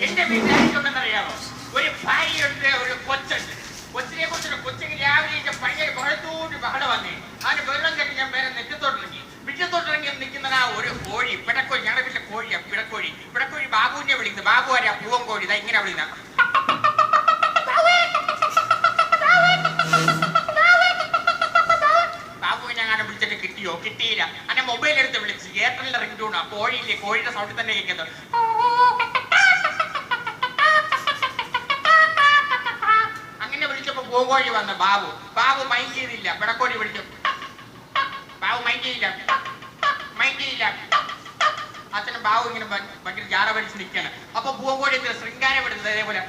എന്റെ വീട്ടിലായിട്ടുണ്ടെന്നറിയാമോ? ഒരു ഭാര്യയുണ്ട്, ഒരു കൊച്ചുണ്ട്. കൊച്ചിനെ കുറിച്ച് കൊച്ചിന് രാവിലെ ഭയങ്കര ബഹളത്തോട് ബഹളം വന്നേ. അവന് വെള്ളം കെട്ടി ഞാൻ വേറെ നെറ്റത്തോട്ടിറങ്ങി. മുറ്റത്തോട്ടിറങ്ങി നിൽക്കുന്ന ഒരു കോഴി, പിടക്കോഴി. ഞങ്ങളുടെ വീട്ടിലെ കോഴിയാ പിടക്കോഴി. പിടക്കോഴി ബാബുവിനെ വിളിക്കുന്നത്. ബാബു ആരാ? പൂവൻ കോഴി. ഇതാ ഇങ്ങനെ വിളിക്കുന്ന. ബാബുവിനെ അങ്ങനെ വിളിച്ചിട്ട് കിട്ടിയോ? കിട്ടിയില്ല. അന്നെ മൊബൈൽ എടുത്ത് വിളിച്ച് എയർടെലിന്റെ റിംഗ് ടൂണാ. കോഴിയില്ലേ, കോഴിയുടെ സൗണ്ടിൽ തന്നെ കേൾക്കുന്നത്. പൂങ്കോഴി വന്ന് ബാബു മൈൻഡ് ചെയ്തില്ല. പിടക്കോഴി വിളിച്ചു. ബാബു മൈൻഡ് ചെയ്യില്ല. അച്ഛനും ബാബു ഇങ്ങനെ ഭയങ്കര ജാറ വലിച്ച് നിൽക്കാണ്. അപ്പൊ പൂങ്കോഴി ശൃംഗാരം വിടുന്നത് അതേപോലെ.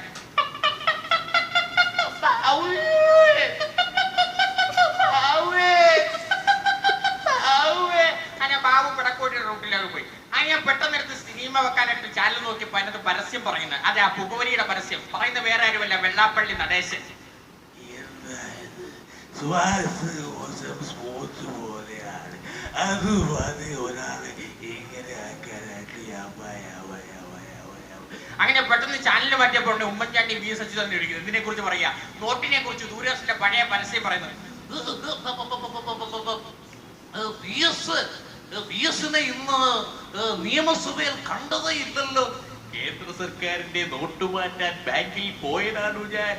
അങ്ങനെ ബാബു പിടക്കോഴിയുടെ റൂട്ടിലേക്ക് പോയി. അങ്ങനെ പെട്ടെന്നെടുത്ത് സിനിമ വെക്കാനായിട്ട് ചാനൽ നോക്കിയപ്പോ അതിനകത്ത് പരസ്യം പറയുന്നത്. അതെ, ആ പുകവലിയുടെ പരസ്യം പറയുന്ന വേറെ ആരുമല്ല, വെള്ളാപ്പള്ളി നടേശൻ. സ്പോർട്സ് പോലെയാണ് അത് മതി ഒരാള് ഇങ്ങനെ അങ്ങനെ പെട്ടെന്ന് ചാനൽ മാറ്റിയപ്പോൾ ഉമ്മൻചാണ്ടി വി എസ് അച്യുതൻ ഇരിക്കുന്നത്. ഇതിനെ കുറിച്ച് പറയാ, നോട്ടിനെ കുറിച്ച് ദൂരദർശന്റെ പഴയ പരസ്യം പറയുന്നത്. ഇന്ന് നിയമസഭയിൽ കണ്ടതേ ഇല്ലല്ലോ. കേന്ദ്ര സർക്കാരിന്റെ നോട്ട് മാറ്റാൻ ബാങ്കിൽ പോയതാണ് ഞാൻ.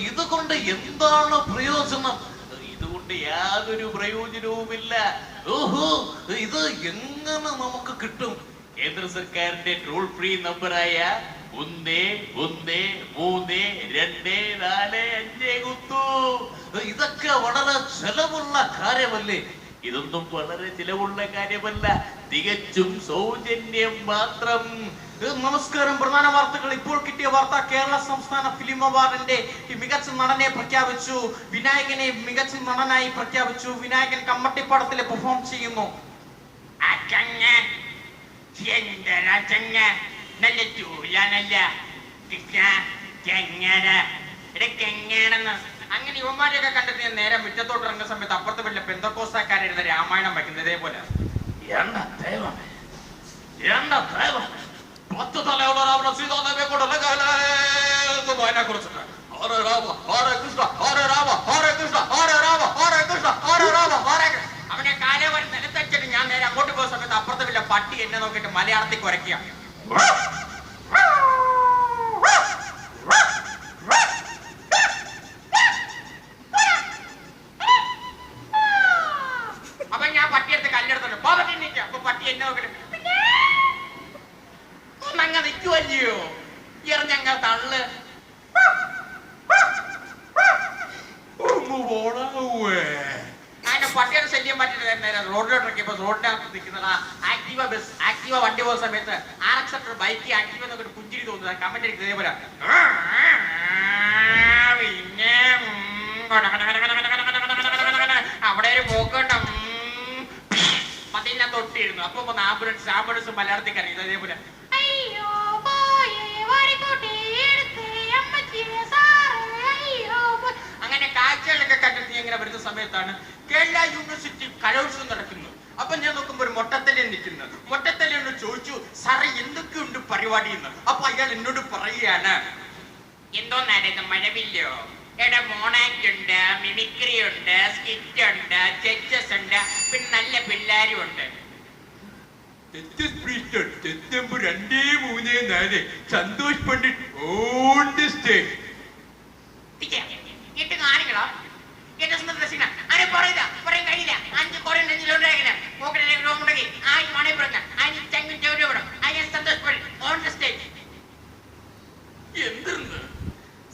ഇതുകൊണ്ട് എന്താണ് പ്രയോജനം? ഇതുകൊണ്ട് യാതൊരു പ്രയോജനവുമില്ല. ഇത് എങ്ങനെ നമുക്ക് കിട്ടും? കേന്ദ്ര സർക്കാരിന്റെ ടോൾ ഫ്രീ നമ്പറായ 113224 കുത്തു. ഇതൊക്കെ വളരെ ചെലവുള്ള കാര്യമല്ലേ? ഇതൊന്നും വളരെ ചിലവുള്ള കാര്യമല്ല, തികച്ചും സൗജന്യം മാത്രം. നമസ്കാരം. പ്രധാന വാർത്തകൾ. ഇപ്പോൾ കിട്ടിയ വാർത്ത. കേരള സംസ്ഥാന ഫിലിം അവാർഡിന്റെ മികച്ച നടനെ പ്രഖ്യാപിച്ചു. വിനായകനെ മികച്ച നടനായി പ്രഖ്യാപിച്ചു. വിനായകൻ കമ്മട്ടിപ്പാടത്തില് പെർഫോം ചെയ്യുന്നു. അങ്ങനെ യുവമാരെയൊക്കെ കണ്ടിട്ട് നേരെ മുറ്റത്തോട്ട് ഇറങ്ങുന്ന സമയത്ത് അപ്പുറത്ത് വീട്ടിലെ പെന്തക്കോസ്താക്കാരെഴുന്ന രാമായണം വയ്ക്കുന്നത് ഇതേപോലെ. പത്ത് തലയുള്ള സീതാദേവിയെ കൊണ്ടുള്ള അതിനെ കുറിച്ചിട്ട് ഹരേ രാമ ഹരേ കൃഷ്ണ ഹരേ രാമ ഹരേ കൃഷ്ണ ഹരേ രാമ ഹരേ കൃഷ്ണ ഹരേ രാമ ഹരേ. അവനെ കാലവൻ നിലത്തച്ചിട്ട് ഞാൻ നേരെ അങ്ങോട്ട് പോകുന്ന സമയത്ത് അപ്പുറത്ത് വീട്ടിലെ പട്ടി എന്നെ നോക്കിയിട്ട് മലയാളത്തിൽ കുരയ്ക്കുക. അപ്പൊ ഞാൻ പട്ടിയെടുത്ത് കല്ലെടുത്തോണ്ട് പട്ടി നിൽക്കുക. അപ്പൊ പട്ടി എന്നെ നോക്കിട്ട് ഒന്നങ്ങ നിൽക്കുവല്ലയോ, എറിഞ്ഞങ്ങ തള്ള്. അതിന്റെ പട്ടിയുടെ ശല്യം പറ്റിട്ട് നേരെ റോഡിലോട്ട് ഇറക്കിയപ്പോ റോഡിനകത്ത് നിൽക്കുന്ന ആക്ടീവ വണ്ടി പോകുന്ന സമയത്ത് RX ബൈക്ക് ആക്ടീവ നോക്കിട്ട് പുഞ്ചിരി തോന്നുന്നത്. കമന്റ് അടിക്കുന്നത് ഇതേപോലെ. പിന്നെ അവിടെ ഒരു പോക്കുണ്ട്. മതിലിനകത്ത് ഒട്ടിയിരുന്നു. അപ്പൊ ആംബുലൻസ് മലയാളത്തിൽ കറിയുന്നത് ഇതേപോലെ. അങ്ങനെ കാഴ്ചകളൊക്കെ കണ്ടിട്ട് ഇങ്ങനെ വരുന്ന സമയത്താണ് കേരള യൂണിവേഴ്സിറ്റി കലോത്സവം നടക്കുന്നത്. അപ്പൊ ഞാൻ നോക്കുമ്പോ ഒരു മൊട്ടത്തലൻ നിൽക്കുന്നത്. മൊട്ടത്തലയോട് ചോദിച്ചു, സാറേ എന്തൊക്കെയുണ്ട് പരിപാടി എന്ന്. അപ്പൊ അയാൾ എന്നോട് പറയുകയാണ്, എന്തോന്നായിരുന്നു മഴവില്ലോ, എടാ മോണാക്ട് ഉണ്ട്, മിമിക്രി ഉണ്ട്, സ്കിറ്റ് ഉണ്ട്, ജഡ്ജസ് ഉണ്ട്, പിന്നെ നല്ല പിള്ളേരും ഉണ്ട്. September 2, 3, 4 Santosh Pandit on the stage. എട്ട് കാണികളോ അങ്ങനെ പറയാൻ കഴിയില്ല. 5 കോടി മുടങ്ങി ആയി മണി പറഞ്ഞ Santhosh Pandit on the stage. എന്തിരുന്ന്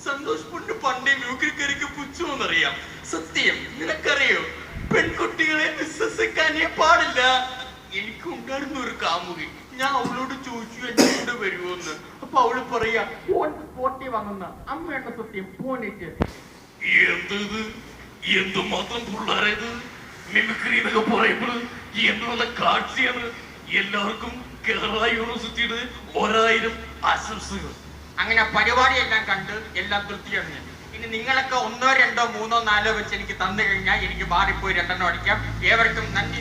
സന്തോഷ് പണ്ട് പണ്ടേ മ്യൂക്രിക്കാർക്ക് പുച്ഛമെന്നറിയാം. സത്യം നിനക്കറിയോ, പെൺകുട്ടികളെ വിശ്വസിക്കാനേ പാടില്ല. എനിക്കുണ്ടായിരുന്ന ഒരു കാമുകി. ഞാൻ അവളോട് ചോദിച്ചു എന്നെ കൊണ്ട് വരുമോന്ന്. അപ്പൊ അവള് പറയാ, പോട്ടി വാങ്ങുന്ന അമ്മയുടെ സത്യം പോണിട്ട്. എന്തത് എന്തുമാത്രം പിള്ളേരത് മിമിക്രി എന്നൊക്കെ പറയുമ്പോൾ എന്ത് നല്ല കാഴ്ചയാണ്. എല്ലാവർക്കും കേരള യൂണിവേഴ്സിറ്റിയുടെ 1000 ആശംസകൾ. അങ്ങനെ പരിപാടിയെല്ലാം കണ്ട് എല്ലാം തൃപ്തിയാണ്. ഇനി നിങ്ങളൊക്കെ 1, 2, 3, 4 വെച്ച് എനിക്ക് തന്നു കഴിഞ്ഞാൽ എനിക്ക് മാറിപ്പോയി 2 എണ്ണം അടിക്കാം. ഏവർക്കും നന്ദി.